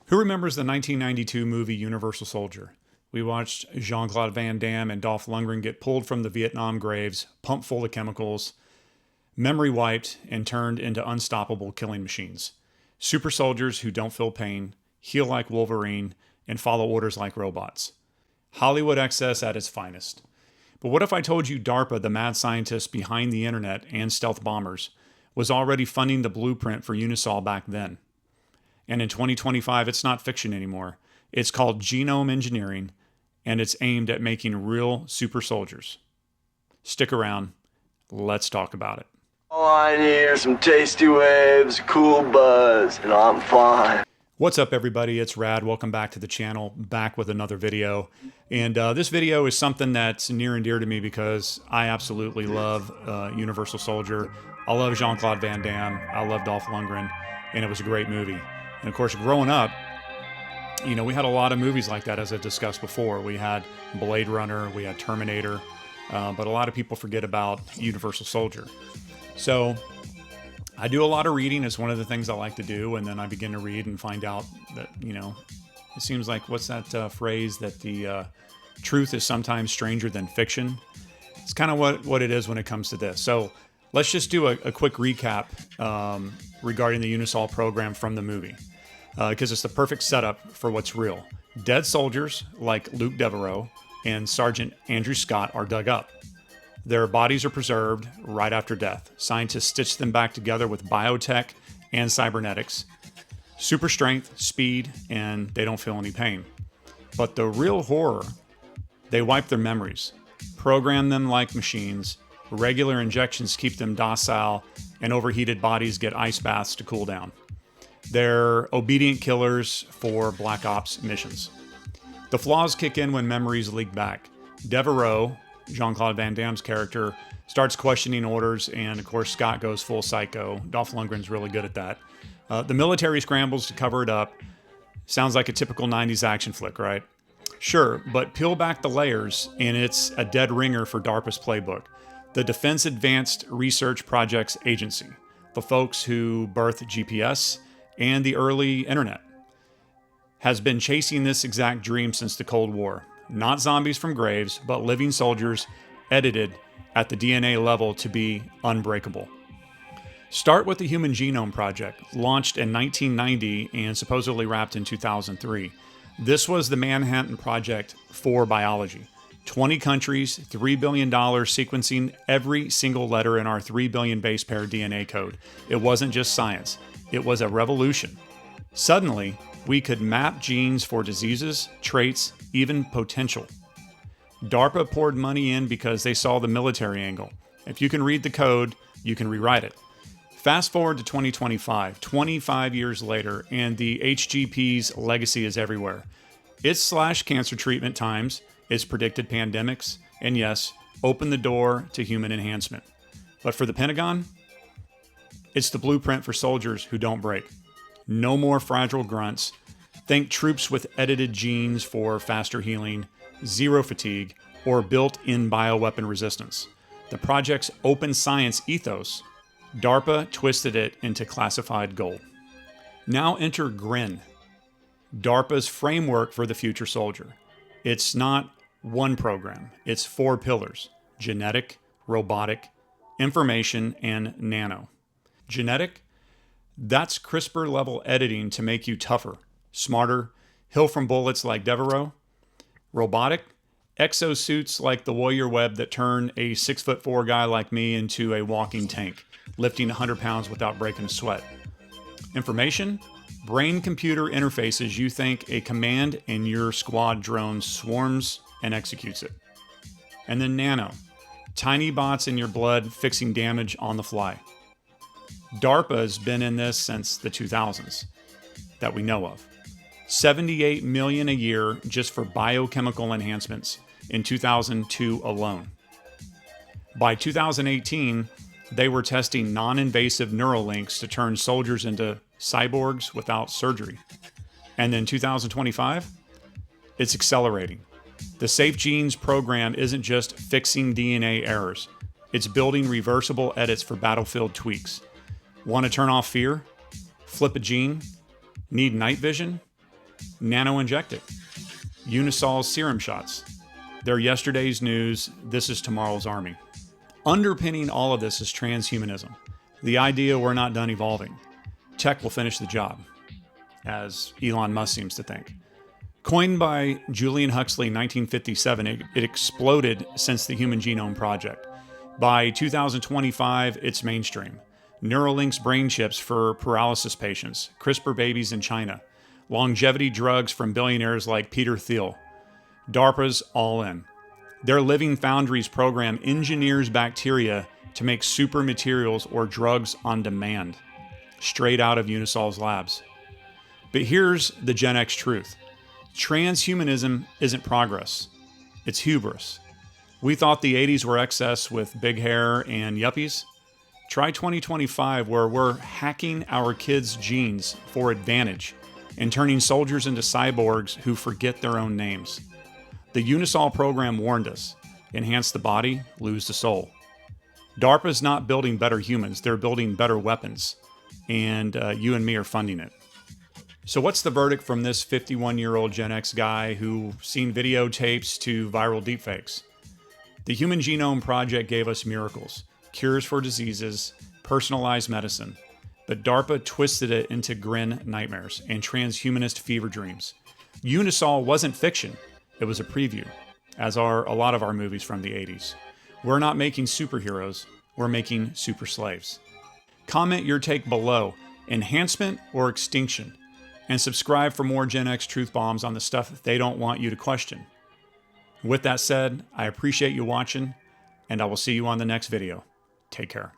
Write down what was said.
Who remembers the 1992 movie Universal Soldier? We watched Jean-Claude Van Damme and Dolph Lundgren get pulled from the Vietnam graves, pumped full of chemicals, memory wiped, and turned into unstoppable killing machines. Super soldiers who don't feel pain, heal like Wolverine, and follow orders like robots. Hollywood excess at its finest. But what if I told you DARPA, the mad scientist behind the internet and stealth bombers, was already funding the blueprint for UniSol back then? And in 2025, it's not fiction anymore. It's called genome engineering, and it's aimed at making real super soldiers. Stick around. Let's talk about it. All I need are some tasty waves, cool buzz, and I'm fine. What's up, everybody? It's Rad. Welcome back to the channel, back with another video. And this video is something that's near and dear to me because I absolutely love Universal Soldier. I love Jean-Claude Van Damme. I love Dolph Lundgren, and it was a great movie. And of course, growing up, you know, we had a lot of movies like that, as I discussed before. We had Blade Runner, we had Terminator, but a lot of people forget about Universal Soldier. So I do a lot of reading. It's one of the things I like to do. And then I begin to read and find out that, you know, it seems like, what's that phrase, that the truth is sometimes stranger than fiction. It's kind of what it is when it comes to this. So let's just do a quick recap regarding the UniSol program from the movie, because it's the perfect setup for what's real. Dead soldiers like Luke Devereaux and Sergeant Andrew Scott are dug up. Their bodies are preserved right after death. Scientists stitch them back together with biotech and cybernetics. Super strength, speed, and they don't feel any pain. But the real horror, they wipe their memories, program them like machines. Regular injections keep them docile, and overheated bodies get ice baths to cool down. They're obedient killers for Black Ops missions. The flaws kick in when memories leak back. Devereaux, Jean-Claude Van Damme's character, starts questioning orders, and of course Scott goes full psycho. Dolph Lundgren's really good at that. The military scrambles to cover it up. Sounds like a typical 90s action flick, right? Sure, but peel back the layers, and it's a dead ringer for DARPA's playbook. The Defense Advanced Research Projects Agency, the folks who birthed GPS and the early internet, has been chasing this exact dream since the Cold War. Not zombies from graves, but living soldiers edited at the DNA level to be unbreakable. Start with the Human Genome Project, launched in 1990 and supposedly wrapped in 2003. This was the Manhattan Project for biology. 20 countries, $3 billion sequencing every single letter in our 3 billion base pair DNA code. It wasn't just science. It was a revolution. Suddenly, we could map genes for diseases, traits, even potential. DARPA poured money in because they saw the military angle. If you can read the code, you can rewrite it. Fast forward to 2025, 25 years later, and the HGP's legacy is everywhere. It's slashed cancer treatment times, it's predicted pandemics, and yes, opened the door to human enhancement. But for the Pentagon, it's the blueprint for soldiers who don't break. No more fragile grunts. Think troops with edited genes for faster healing, zero fatigue, or built-in bioweapon resistance. The project's open science ethos, DARPA twisted it into classified gold. Now enter GRIN, DARPA's framework for the future soldier. It's not one program, it's 4 pillars: genetic, robotic, information, and nano. Genetic, that's CRISPR level editing to make you tougher, smarter, heal from bullets like Devereaux. Robotic, exosuits like the Warrior Web that turn a 6'4" guy like me into a walking tank, lifting 100 pounds without breaking a sweat. Information, brain-computer interfaces you think a command and your squad drone swarms and executes it. And then nano, tiny bots in your blood fixing damage on the fly. DARPA's been in this since the 2000s that we know of. $78 million a year just for biochemical enhancements in 2002 alone. By 2018, they were testing non-invasive neural links to turn soldiers into cyborgs without surgery. And then 2025, it's accelerating. The Safe Genes program isn't just fixing DNA errors. It's building reversible edits for battlefield tweaks. Want to turn off fear? Flip a gene? Need night vision? Nano-injected. UniSol's serum shots. They're yesterday's news. This is tomorrow's army. Underpinning all of this is transhumanism. The idea we're not done evolving. Tech will finish the job, as Elon Musk seems to think. Coined by Julian Huxley in 1957, it exploded since the Human Genome Project. By 2025, it's mainstream. Neuralink's brain chips for paralysis patients, CRISPR babies in China, longevity drugs from billionaires like Peter Thiel. DARPA's all in. Their Living Foundries program engineers bacteria to make super materials or drugs on demand, straight out of UniSol's labs. But here's the genx truth. Transhumanism isn't progress. It's hubris. We thought the 80s were excess with big hair and yuppies. Try 2025, where we're hacking our kids' genes for advantage and turning soldiers into cyborgs who forget their own names. The UniSol program warned us. Enhance the body, lose the soul. DARPA's not building better humans, they're building better weapons. And you and me are funding it. So what's the verdict from this 51-year-old Gen X guy who seen videotapes to viral deepfakes? The Human Genome Project gave us miracles, cures for diseases, personalized medicine. But DARPA twisted it into grin nightmares and transhumanist fever dreams. UniSol wasn't fiction. It was a preview, as are a lot of our movies from the 80s. We're not making superheroes, we're making super slaves. Comment your take below, enhancement or extinction, and subscribe for more Gen X truth bombs on the stuff they don't want you to question. With that said, I appreciate you watching, and I will see you on the next video. Take care.